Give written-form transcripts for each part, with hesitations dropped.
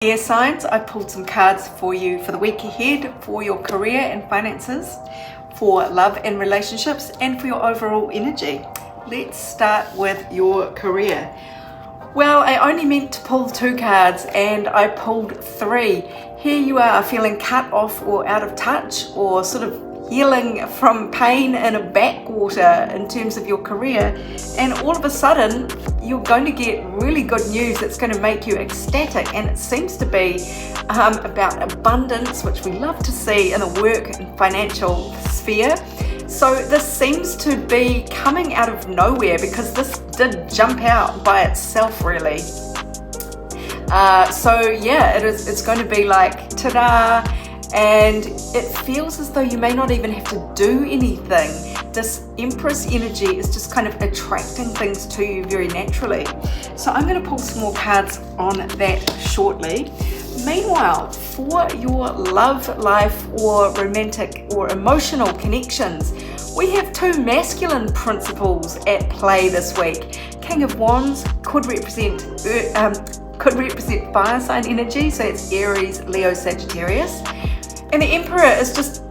Air signs, I pulled some cards for you for the week ahead, for your career and finances, for love and relationships, and for your overall energy. Let's start with your career. Well, I only meant to pull 2 cards and I pulled 3. Here you are feeling cut off or out of touch, or sort of healing from pain in a backwater in terms of your career, and all of a sudden you're going to get really good news that's going to make you ecstatic, and it seems to be about abundance, which we love to see in the work and financial sphere. So this seems to be coming out of nowhere, because this did jump out by itself really. So yeah, it's going to be like ta-da, and it feels as though you may not even have to do anything. This Empress energy is just kind of attracting things to you very naturally. So I'm going to pull some more cards on that shortly. Meanwhile, for your love life or romantic or emotional connections, we have 2 masculine principles at play this week. King of Wands could represent fire sign energy, so it's Aries, Leo, Sagittarius. And the Emperor is just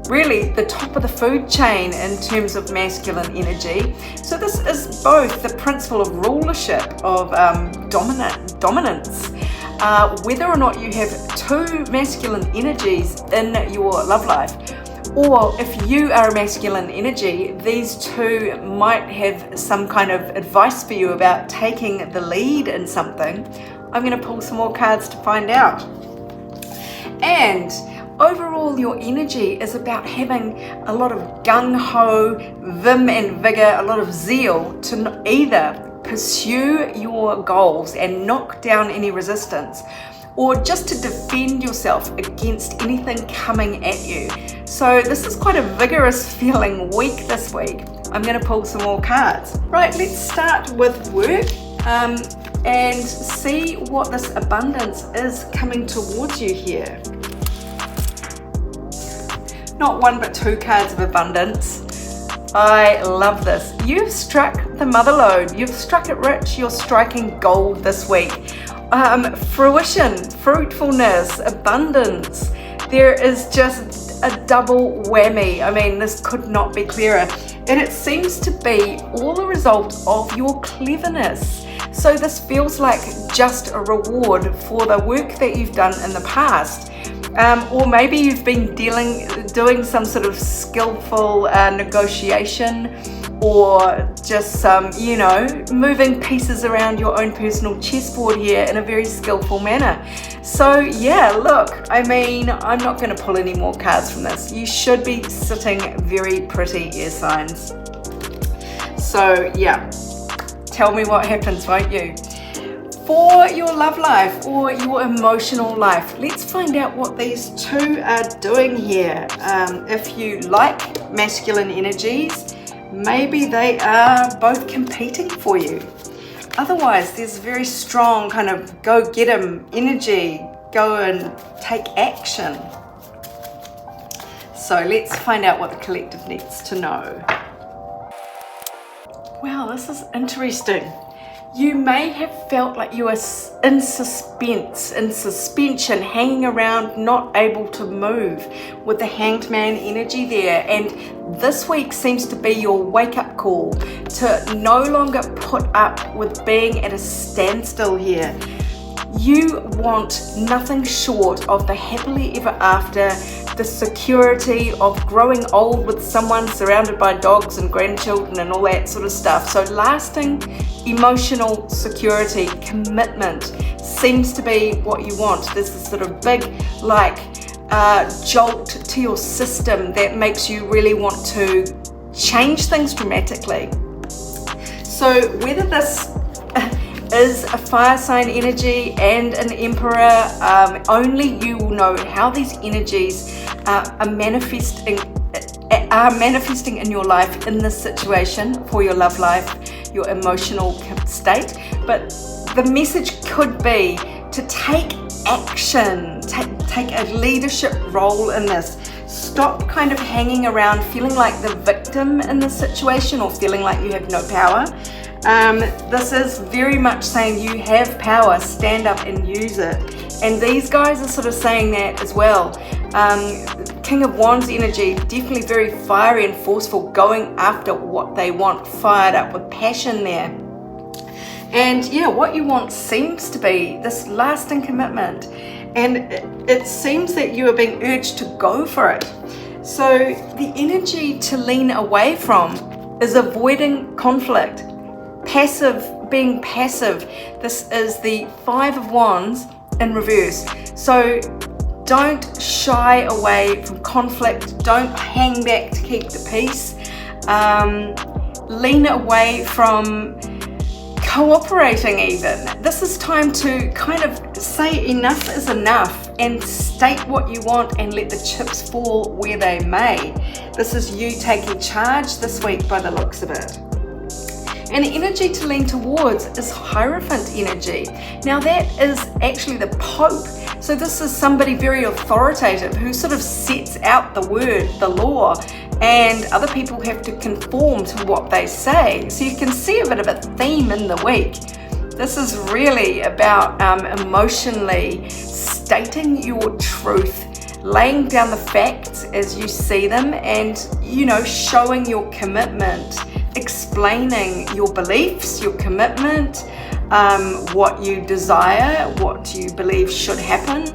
really the top of the food chain in terms of masculine energy. So this is both the principle of rulership, of dominance. Whether or not you have 2 masculine energies in your love life, or if you are a masculine energy, these 2 might have some kind of advice for you about taking the lead in something. I'm going to pull some more cards to find out. And overall, your energy is about having a lot of gung-ho, vim and vigor, a lot of zeal to either pursue your goals and knock down any resistance, or just to defend yourself against anything coming at you. So this is quite a vigorous feeling week this week. I'm going to pull some more cards. Right, let's start with work and see what this abundance is coming towards you here. Not 1 but 2 cards of abundance. I love this. You've struck the mother lode. You've struck it rich. You're striking gold this week. Fruition, fruitfulness, abundance. There is just a double whammy. I mean, this could not be clearer. And it seems to be all the result of your cleverness. So this feels like just a reward for the work that you've done in the past. Or maybe you've been doing some sort of skillful negotiation, or just some, moving pieces around your own personal chessboard here in a very skillful manner. So yeah, look, I mean, I'm not going to pull any more cards from this. You should be sitting very pretty, air signs. So yeah, tell me what happens, won't you? For your love life or your emotional life, let's find out what these 2 are doing here. If you like masculine energies, maybe they are both competing for you. Otherwise, there's very strong kind of go get 'em energy, go and take action. So let's find out what the collective needs to know. Wow, this is interesting. You may have felt like you were in suspension, hanging around, not able to move, with the Hanged Man energy there. And this week seems to be your wake-up call to no longer put up with being at a standstill here. You want nothing short of the happily ever after, the security of growing old with someone surrounded by dogs and grandchildren and all that sort of stuff. So lasting emotional security, commitment seems to be what you want. There's this sort of big jolt to your system that makes you really want to change things dramatically. So whether this is a fire sign energy and an Emperor, only you will know how these energies are manifesting in your life in this situation, for your love life, your emotional state. But the message could be to take action, take a leadership role in this. Stop kind of hanging around feeling like the victim in this situation, or feeling like you have no power. This is very much saying you have power, stand up and use it. And these guys are sort of saying that as well. King of Wands energy, definitely very fiery and forceful, going after what they want, fired up with passion there. And yeah, what you want seems to be this lasting commitment. And it seems that you are being urged to go for it. So the energy to lean away from is avoiding conflict, being passive. This is the Five of Wands in reverse. So don't shy away from conflict. Don't hang back to keep the peace. Lean away from cooperating even. This is time to kind of say enough is enough and state what you want and let the chips fall where they may. This is you taking charge this week by the looks of it. And the energy to lean towards is Hierophant energy. Now that is actually the Pope. So this is somebody very authoritative who sort of sets out the word, the law, and other people have to conform to what they say. So you can see a bit of a theme in the week. This is really about emotionally stating your truth, laying down the facts as you see them, and showing your commitment, explaining your beliefs, your commitment, what you desire, what you believe should happen,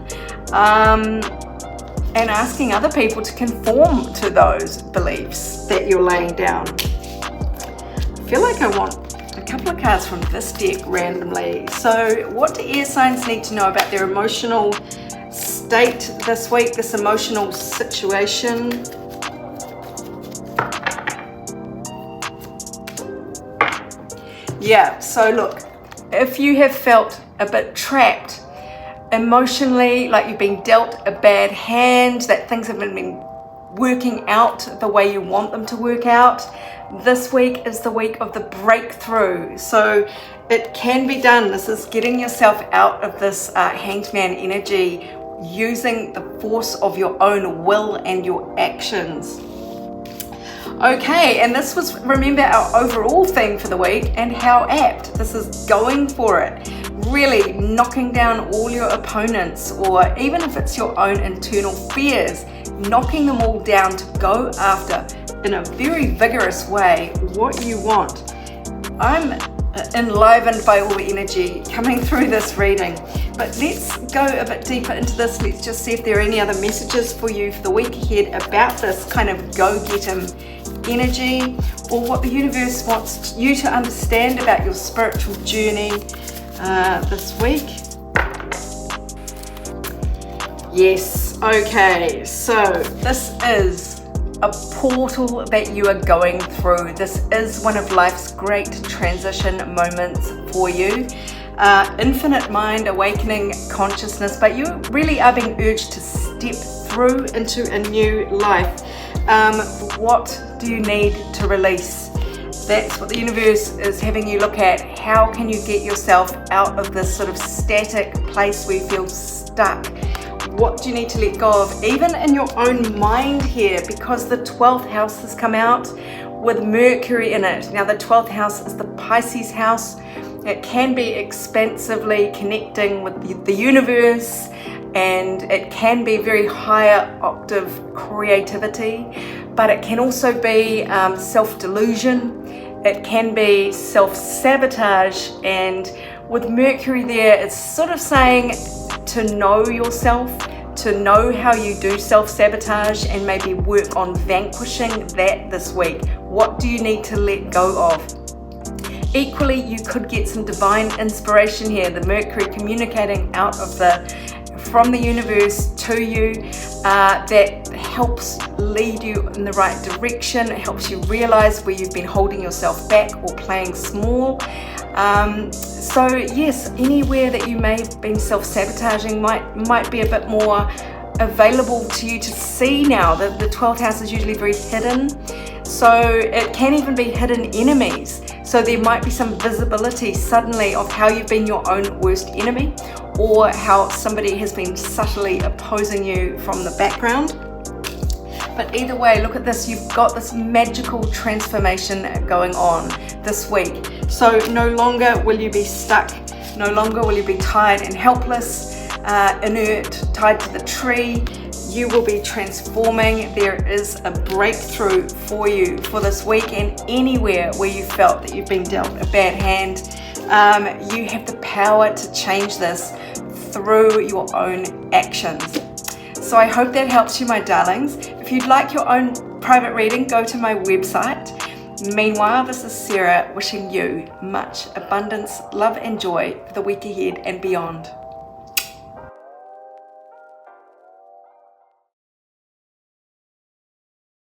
and asking other people to conform to those beliefs that you're laying down. I feel like I want a couple of cards from this deck randomly. So what do air signs need to know about their emotional state this week, this emotional situation? Yeah, so look, if you have felt a bit trapped emotionally, like you've been dealt a bad hand, that things haven't been working out the way you want them to work out, this week is the week of the breakthrough. So it can be done. This is getting yourself out of this Hanged Man energy, using the force of your own will and your actions. Okay, and this was, remember, our overall theme for the week, and how apt. This is going for it, really knocking down all your opponents, or even if it's your own internal fears, knocking them all down to go after, in a very vigorous way, what you want. I'm enlivened by all the energy coming through this reading, but let's go a bit deeper into this. Let's just see if there are any other messages for you for the week ahead about this kind of go-get-em energy, or what the universe wants you to understand about your spiritual journey this week. Yes, okay, so this is a portal that you are going through. This is one of life's great transition moments for you. Infinite mind, awakening consciousness, but you really are being urged to step through into a new life. What do you need to release? That's what the universe is having you look at. How can you get yourself out of this sort of static place where you feel stuck? What do you need to let go of, even in your own mind here, because the 12th house has come out with Mercury in it. Now the 12th house is the Pisces house. It can be expansively connecting with the universe, and it can be very higher octave creativity, but it can also be self-delusion. It can be self-sabotage, and with Mercury there, it's sort of saying to know yourself, to know how you do self-sabotage, and maybe work on vanquishing that this week. What do you need to let go of? Equally, you could get some divine inspiration here, the Mercury communicating from the universe to you, that helps lead you in the right direction. It helps you realize where you've been holding yourself back or playing small. So yes, anywhere that you may have been self-sabotaging might be a bit more available to you to see now. The 12th house is usually very hidden, so it can even be hidden enemies. So there might be some visibility suddenly of how you've been your own worst enemy, or how somebody has been subtly opposing you from the background. But either way, look at this, you've got this magical transformation going on this week. So no longer will you be stuck, no longer will you be tired and helpless. inert, tied to the tree. You will be transforming. There is a breakthrough for you for this week, and anywhere where you felt that you've been dealt a bad hand, you have the power to change this through your own actions. So I hope that helps you, my darlings. If you'd like your own private reading, go to my website. Meanwhile, this is Sarah wishing you much abundance, love and joy for the week ahead and beyond.